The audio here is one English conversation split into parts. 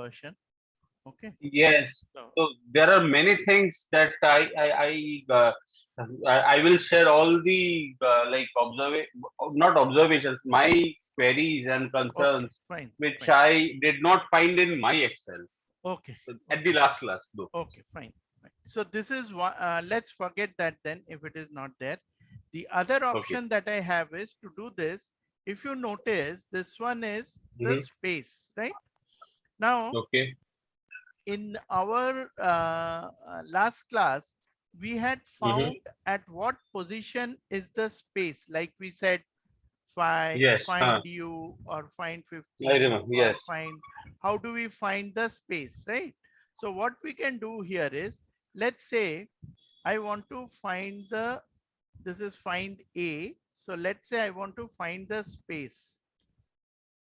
version. Okay. Yes. So So there are many things that I will share all the not observations, my queries and okay, concerns fine, which fine. I did not find in my Excel Okay, at the okay, last class though. okay, fine, fine. So this is what. Let's forget that then if it is not there. The other Okay. option that I have is to do this. If you notice, this one is the Mm-hmm. space, right? Now, Okay. in our last class, we had Mm-hmm. found at what position is the space. Like we said, Yes. find u or find I 50 remember. or Yes. find, how do we find the space, right? So what we can do here is, let's say I want to find the, this is find a. So let's say I want to find the space.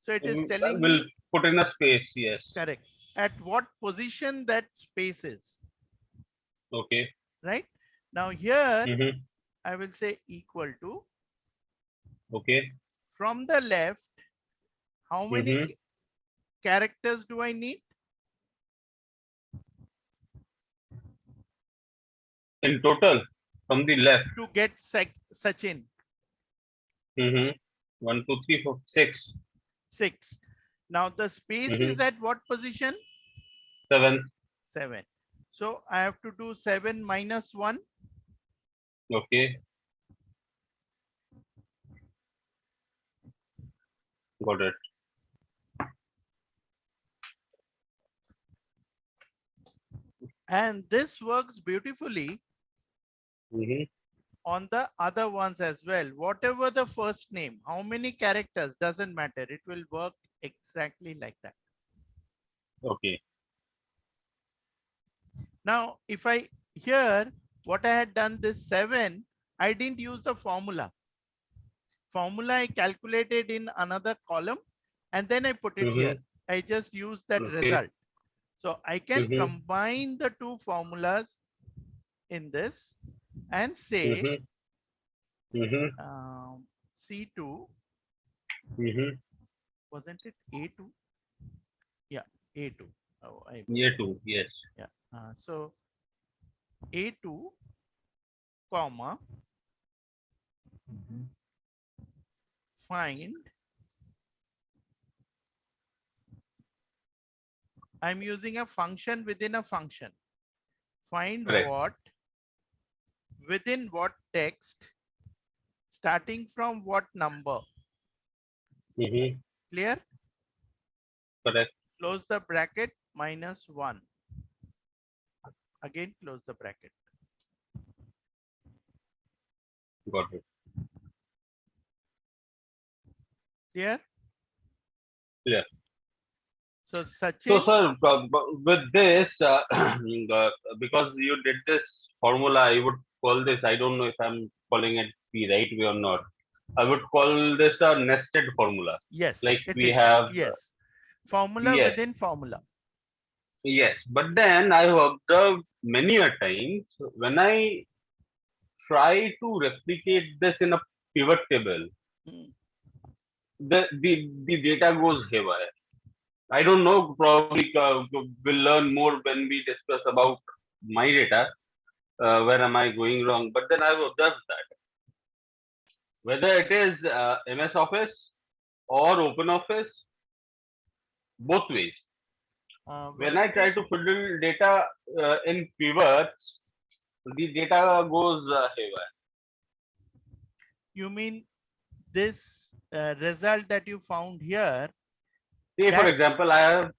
So it is I telling will me, put in a space. Yes. correct, at what position that space is, Okay. right? Now here Mm-hmm. I will say equal to, Okay. from the left, how many Mm-hmm. characters do I need? In total, from the left. To get Sachin? Mm-hmm. 1, 2, 3, 4, 6. 6. Now the space Mm-hmm. is at what position? 7. 7. So I have to do 7 minus 1. Okay. Got it. And this works beautifully Mm-hmm. on the other ones as well. Whatever the first name, how many characters, doesn't matter. It will work exactly like that. Okay. Now, if I here, what I had done this 7, I didn't use the formula. Formula I calculated in another column and then I put it here. Mm-hmm. I just used that Okay. result. So I can Mm-hmm. combine the two formulas in this and say Mm-hmm. Mm-hmm. C2, Mm-hmm. wasn't it A2? Yeah, A2. Oh, Year 2. Yes. yeah. So A2, comma, find, I'm using a function within a function. Find Correct. what, within what text, starting from what number. Mm-hmm. Clear? Correct. Close the bracket, minus 1. Again, close the bracket. Got it. Clear? Clear. So So, Sachin, sir, with this, because you did this formula, I would call this, I don't know if I'm calling it the right way or not. I would call this a nested formula. yes, Like it we is. have, Yes. Formula yes, within formula. yes. But then I've observed many a times when I try to replicate this in a pivot table, Hmm. the data goes haywire. I don't know, probably we'll learn more when we discuss about my data. Where am I going wrong? But then I've observed that whether it is MS Office or Open Office, both ways. When When you I say, try to put in data in pivots, the data goes haywire. you mean this result that you found here, Say, for that, example, I have,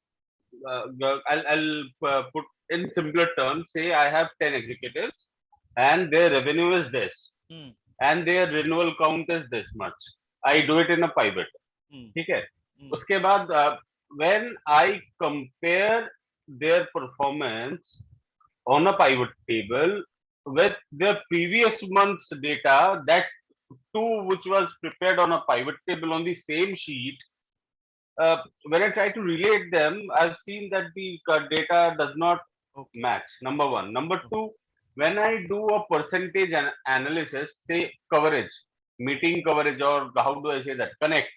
I'll put in simpler terms, say I have 10 executives and their revenue is this hmm, and their renewal count is this much. I do it in a pivot. hmm, ठीक है hmm, उसके बाद when I compare their performance on a pivot table with the previous month's data, that too which was prepared on a pivot table on the same sheet, when I try to relate them, I've seen that the data does not okay, match. Number one. Number okay, two, when I do a percentage analysis, say coverage, meeting coverage, or how do I say that? Connect.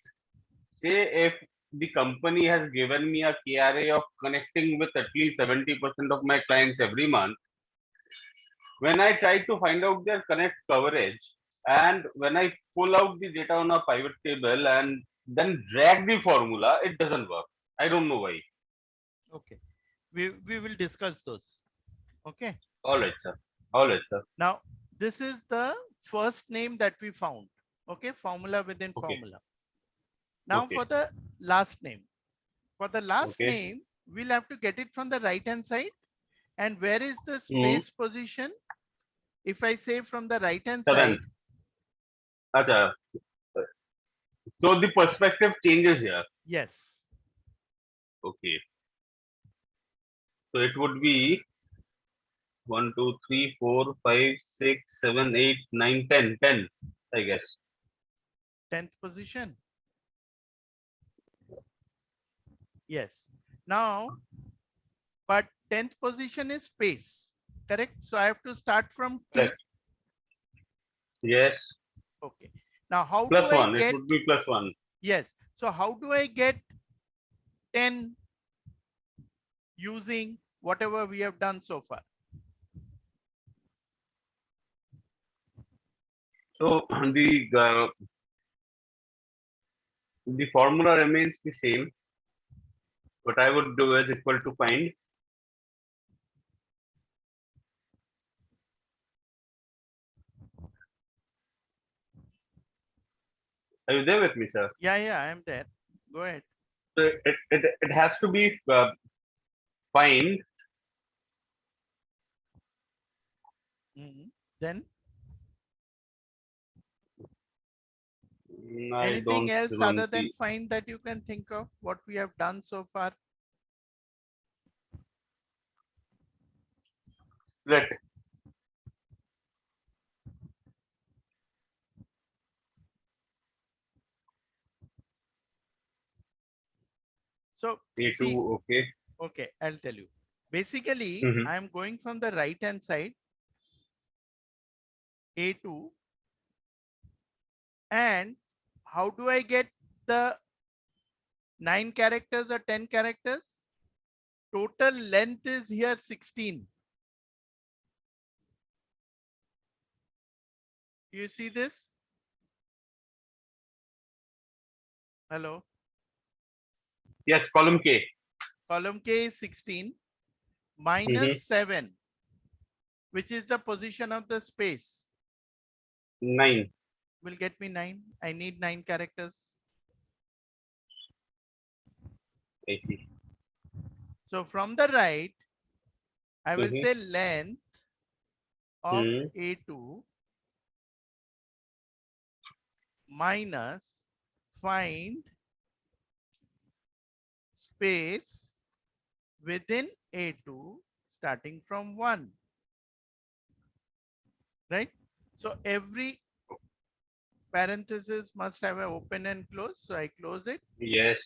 Say if the company has given me a KRA of connecting with at least 70% of my clients every month, when I try to find out their connect coverage, and when I pull out the data on a pivot table and then drag the formula, it doesn't work. I don't know why. Okay. We will discuss those. Okay. All right, sir. All right, sir. Now, this is the first name that we found. Okay. Formula within Okay. formula. Now Okay. for the last name. For the last Okay. name, we'll have to get it from the right hand side. And where is the Hmm. space position? If I say from the right hand Seventh. side, Acha. So the perspective changes here. yes. Okay. So it would be 1, 2, 3, 4, 5, 6, 7, 8, 9, 10. 10, I guess. 10th position. Yes. Now, but 10th position is space, correct? So I have to start from T. Correct. Yes. Okay. Now, how Plus do I 1. It get, would be plus 1. yes. So how do I get 10 using whatever we have done so far? So the formula remains the same. What I would do is equal to find Are you there with me, sir? Yeah, I am there. Go ahead. So it has to be find. Then I anything don't else remember other than find that you can think of what we have done so far? split. So A2, see, okay. okay, I'll tell you. Basically, Mhm. I'm going from the right hand side, A2, and how do I get the 9 characters or 10 characters? Total length is here 16. Do you see this? Hello. Yes, column K. Column K is 16 minus Mhm. 7, which is the position of the space, 9. will get me 9. I need 9 characters. 80. So from the right, I will Mhm. say length of Mhm. A2 minus find space within A2 starting from 1, right? So every parenthesis must have an open and close. So I close it Yes.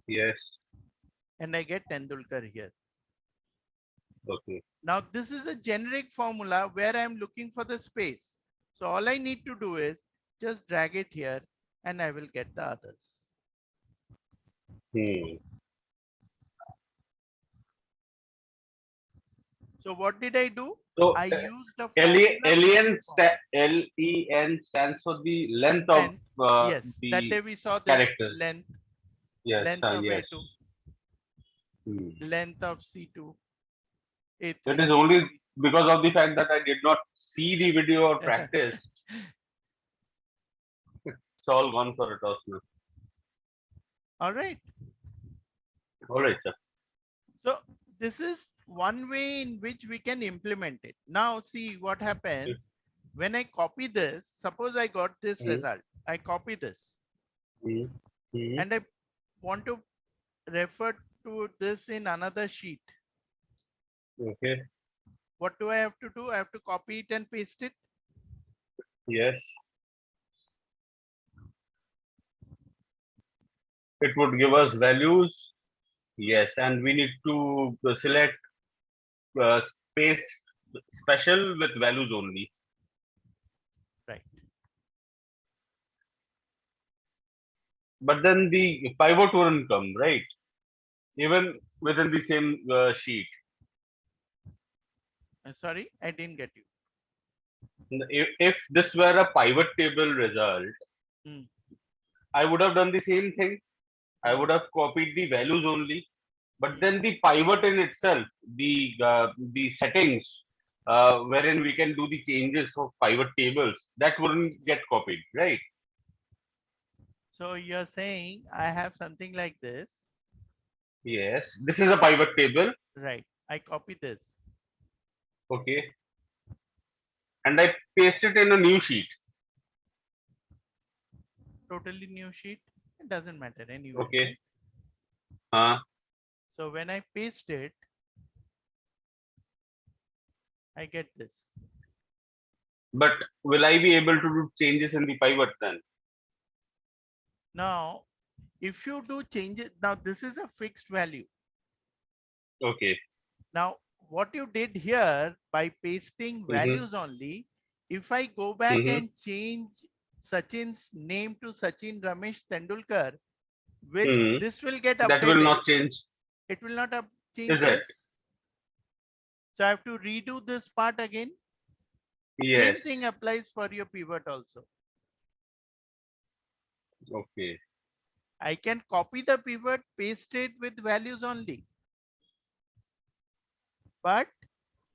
Yes. and I get Tendulkar here. Okay. Now this is a generic formula where I'm looking for the space. So all I need to do is just drag it here and I will get the others. Hmm. So what did I do? So I used a formula within formula. LEN stands for the length of Length, yes, that day the we saw this characters. length, Yes. length of Yes. A2, Hmm. length of C2, It A3. is only because of the fact that I did not see the video or practice. It's all gone for a toss now. All right. All right, sir. So this is one way in which we can implement it. Now see what happens when I copy this. Suppose I got this Hmm. result. I copy this Hmm. Hmm. and I want to refer to this in another sheet. Okay. What do I have to do? I have to copy it and paste it. Yes. It would give us values. Yes, and we need to select space special with values only. Right. but then the pivot wouldn't come, right? Even within the same sheet. Sorry, I didn't get you. If this were a pivot table result, Hmm. I would have done the same thing. I Hmm. would have copied the values only, but Hmm. then the pivot in itself, the settings wherein we can do the changes of pivot tables, that wouldn't get copied, right? So you're saying I have something like this, Yes, this is a pivot table. right? I copy this. Okay, and I paste it in a new sheet. Totally new sheet. It doesn't matter anyway, Okay, right? uh, So when I paste it, I get this. but will I be able to do changes in the pivot then? Now, if you do changes, now this is a fixed value. Okay. Now, what you did here by pasting Mm-hmm, values only, if I go back mm-hmm, and change Sachin's name to Sachin Ramesh Tendulkar, will mm-hmm. this will get That will updated? not change, It will not change is it? this. So I have to redo this part again. Same Yes. thing applies for your pivot also. Okay. I can copy the pivot, paste it with values only, but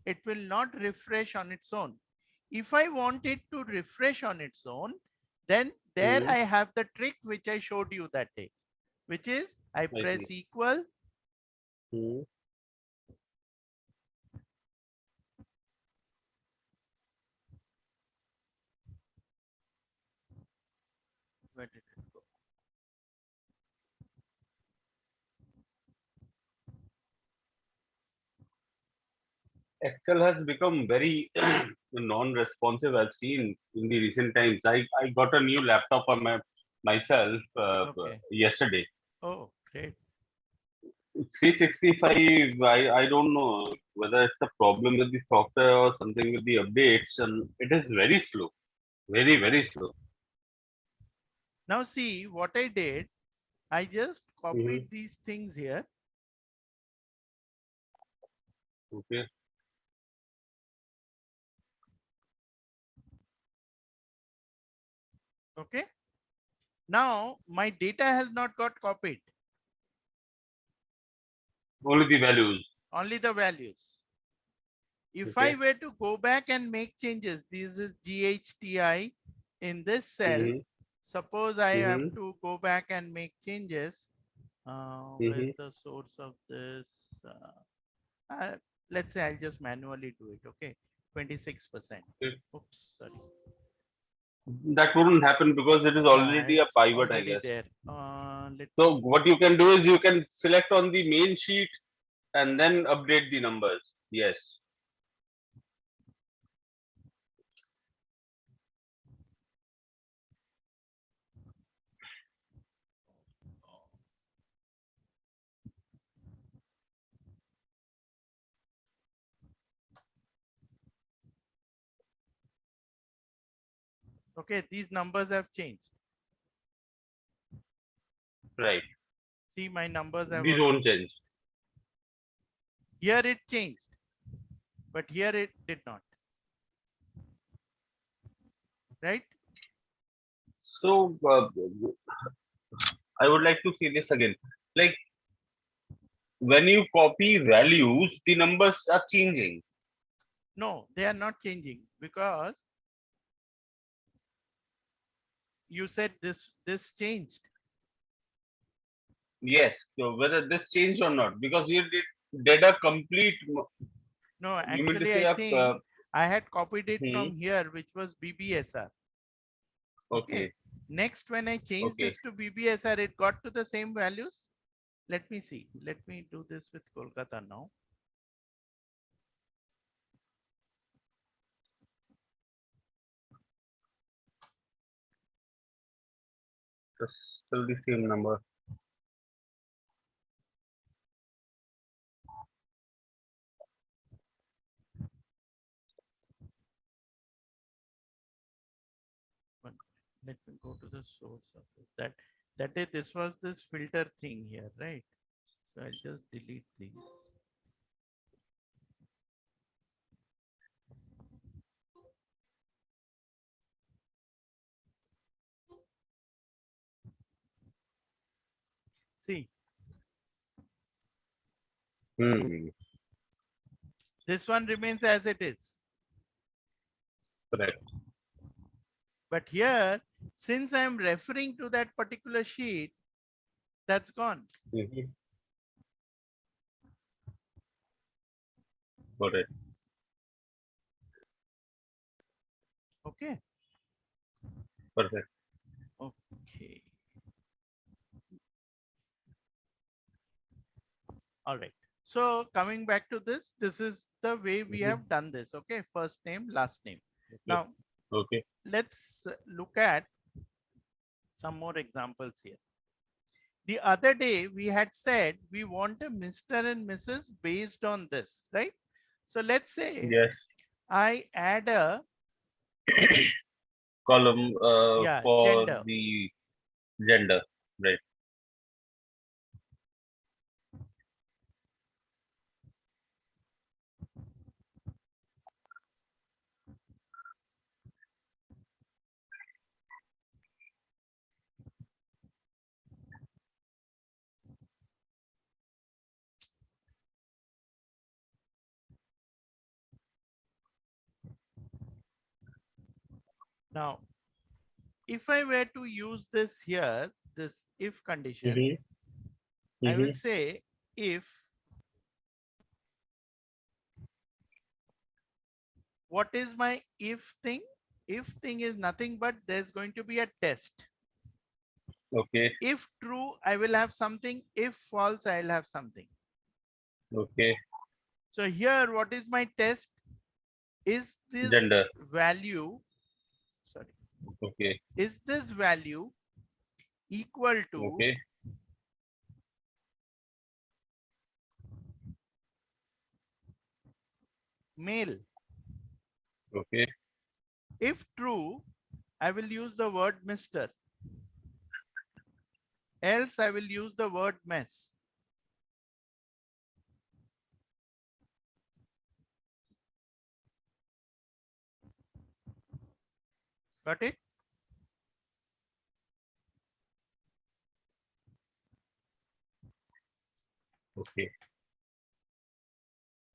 it will not refresh on its own. If I want it to refresh on its own, then there Mm-hmm. I have the trick which I showed you that day, which is I I press see. equal. Mm-hmm. Where did it go? Excel has become very non-responsive. I've seen in the recent times. I got a new laptop on myself Okay. yesterday. Oh, great. 365. I don't know whether it's a problem with the software or something with the updates, and it is very slow. Very very slow. Now see what I did. I just Mm-hmm. copied these things here. Okay. Okay. Now my data has not got copied, Only the values. only the values. If I Okay. were to go back and make changes, this is GHTI in this cell. Mm-hmm. Suppose I have Mm-hmm. to go back and make changes. Mm-hmm. Where's the source of this? Uh, let's say I'll just manually do it. Okay, 26%. Okay. Oops, sorry. That wouldn't happen because it is Yeah, already a it's pivot, I already guess. there. Let So me. what you can do is you can select on the main sheet and then update the numbers. Yes. Okay, these numbers have changed. Right. See, my numbers have These also won't changed. change. Here it changed, but here it did not. Right? So I would like to see this again. Like when you copy values, the numbers are changing. No, they are not changing because you said this changed. Yes. So whether this changed or not, because you did a complete. No, You mean to actually, say I a think I had copied it hmm, from here, which was BBSR. Okay. okay, Next, when I changed okay. this to BBSR, it got to the same values. Let me see. Let me do this with Kolkata now. So still the same number. Let me go to the source of it. That That is, this was this filter thing here, right? So I'll just delete these. See, Hmm. this one remains as it is. Correct. But here, since I'm referring to that particular sheet, that's gone. Mhm. Got it. Okay. Perfect. Okay. All right. So coming back to this, this is the way we Mhm. have done this. Okay. First name, last name. Okay. Now, Okay. let's look at some more examples here. The other day we had said we want a Mr. and Mrs. based on this, right? So let's say Yes. I add a, Column yeah, for gender. the gender. Right. Now, if I were to use this here, this if condition, Mm-hmm. I will Mm-hmm. say if, what is my if thing? If thing is nothing but there's going to be a test. Okay. If true, I will have something. If false, I'll have something. Okay. So here, what is my test? Is this Gender. value, sorry, Okay. is this value equal to Okay. male? Okay. If true, I will use the word Mr. Else I will use the word mess. Got it? Okay.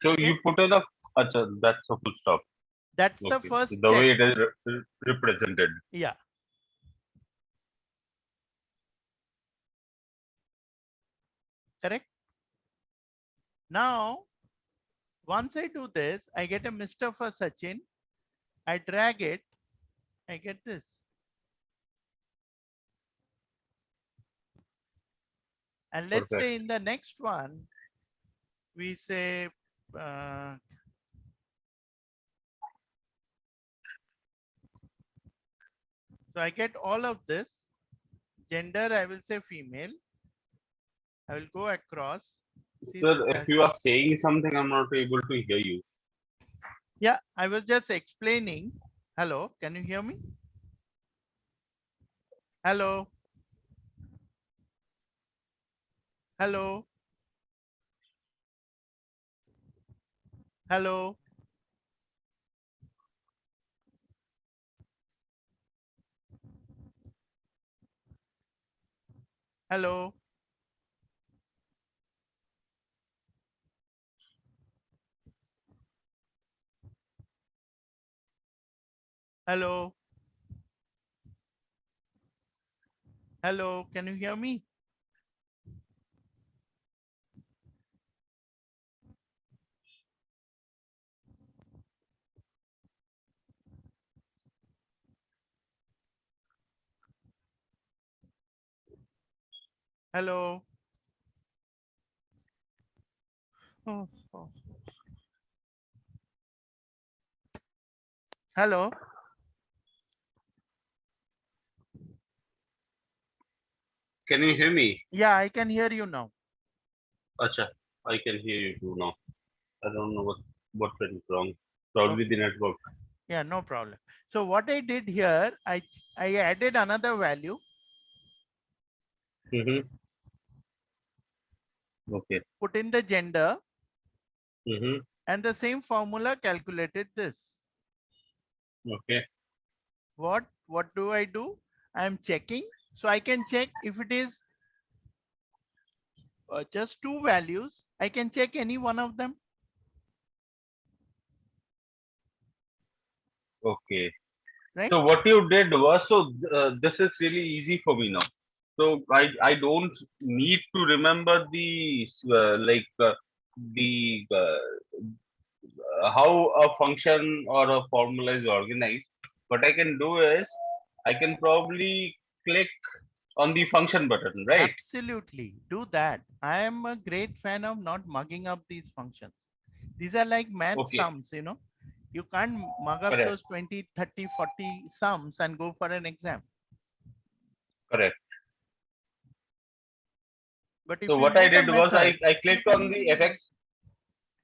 So Okay. you put in a, acha, that's a full stop. That's the Okay. first The check. way it is represented. Yeah. Correct. Now, once I do this, I get a Mr. for Sachin. I drag it. I get this. And let's Perfect. say in the next one, we say, uh, so I get all of this. Gender, I will say female. I will go across. See Sir, this if as, you are saying something, I'm not able to hear you. yeah, I was just explaining. Hello, can you hear me? Hello. Hello. Hello. Hello. Hello. Hello. Can you hear me? Hello. Oh, oh. Hello. Can you hear me? Yeah, I can hear you now. Acha, I can hear you too now. I don't know what went wrong. Probably Okay. the network. Yeah, no problem. So what I did here, I added another value. Mm-hmm. Okay. put in the gender, Mm-hmm. and the same formula calculated this. Okay. What do I do? I'm checking. So I can check if it is just two values. I can check any one of them. Okay. Right? So what you did was, so this is really easy for me now. So I don't need to remember the the how a function or a formula is organized. What I can do is I can probably click on the function button, right? Absolutely. Do that. I am a great fan of not mugging up these functions. These are like math Okay, sums, you know. You can't mug up correct, those 20, 30, 40 sums and go for an exam. correct. But So if you what I know the did was method, I you clicked can on the easily do. FX.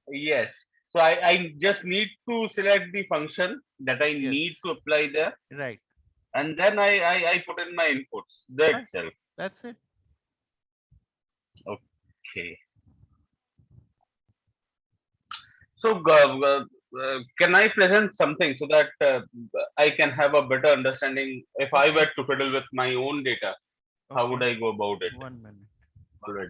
Yes. So I just need to select the function that I Yes, need to apply there, right. and then I put in my inputs there Bye. itself. That's it. Okay. So can I present something so that I can have a better understanding if I Okay. were to fiddle with my own data? How would Okay. I go about it 1 minute. already?